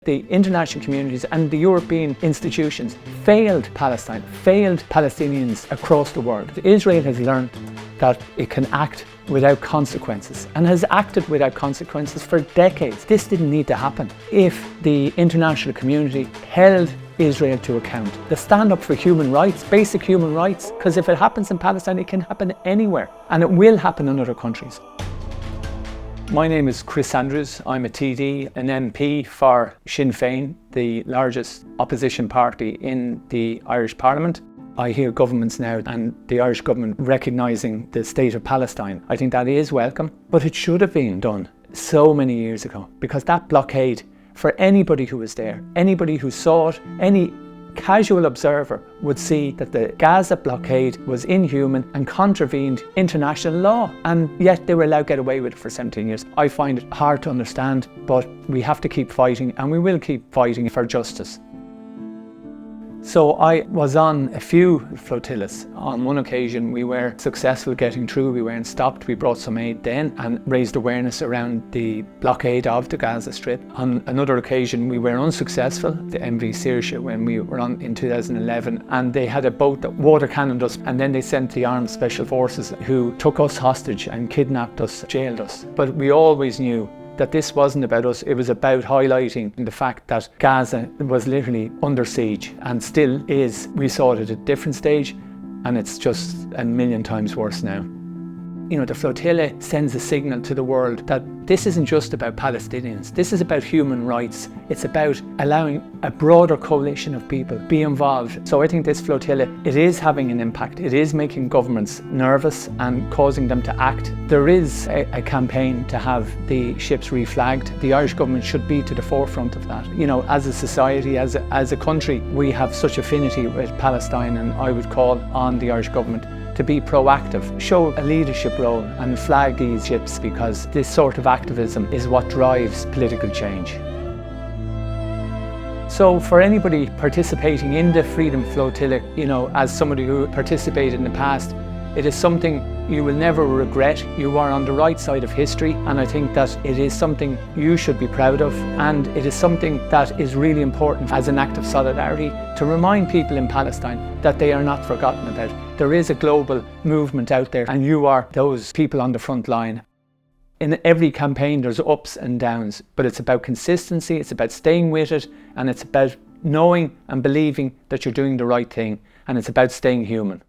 The international communities and the European institutions failed Palestine, failed Palestinians across the world. Israel has learned that it can act without consequences and has acted without consequences for decades. This didn't need to happen if the international community held Israel to account. The stand up for human rights, basic human rights, because if it happens in Palestine, it can happen anywhere and it will happen in other countries. My name is Chris Andrews. I'm a TD, an MP for Sinn Féin, the largest opposition party in the Irish Parliament. I hear governments now and the Irish government recognising the state of Palestine. I think that is welcome, but it should have been done so many years ago, because that blockade, for anybody who was there, anybody who saw it, any casual observer would see that the Gaza blockade was inhuman and contravened international law, and yet they were allowed to get away with it for 17 years. I find it hard to understand, but we have to keep fighting, and we will keep fighting for justice. So I was on a few flotillas. On one occasion we were successful getting through, we weren't stopped, we brought some aid then and raised awareness around the blockade of the Gaza Strip. On another occasion we were unsuccessful, the MV Saoirse, when we were on in 2011, and they had a boat that water cannoned us, and then they sent the armed special forces who took us hostage and kidnapped us, jailed us. But we always knew that this wasn't about us, it was about highlighting the fact that Gaza was literally under siege and still is. We saw it at a different stage and it's just a million times worse now. You know, the flotilla sends a signal to the world that this isn't just about Palestinians, this is about human rights. It's about allowing a broader coalition of people be involved. So I think this flotilla, it is having an impact. It is making governments nervous and causing them to act. There is a campaign to have the ships reflagged. The Irish government should be to the forefront of that. You know, as a society, as a country, we have such affinity with Palestine, and I would call on the Irish government to be proactive, show a leadership role and flag these ships, because this sort of activism is what drives political change. So for anybody participating in the Freedom Flotilla, you know, as somebody who participated in the past, it is something you will never regret. You are on the right side of history, and I think that it is something you should be proud of, and it is something that is really important as an act of solidarity to remind people in Palestine that they are not forgotten about. There is a global movement out there, and you are those people on the front line. In every campaign there's ups and downs, but it's about consistency, it's about staying with it, and it's about knowing and believing that you're doing the right thing, and it's about staying human.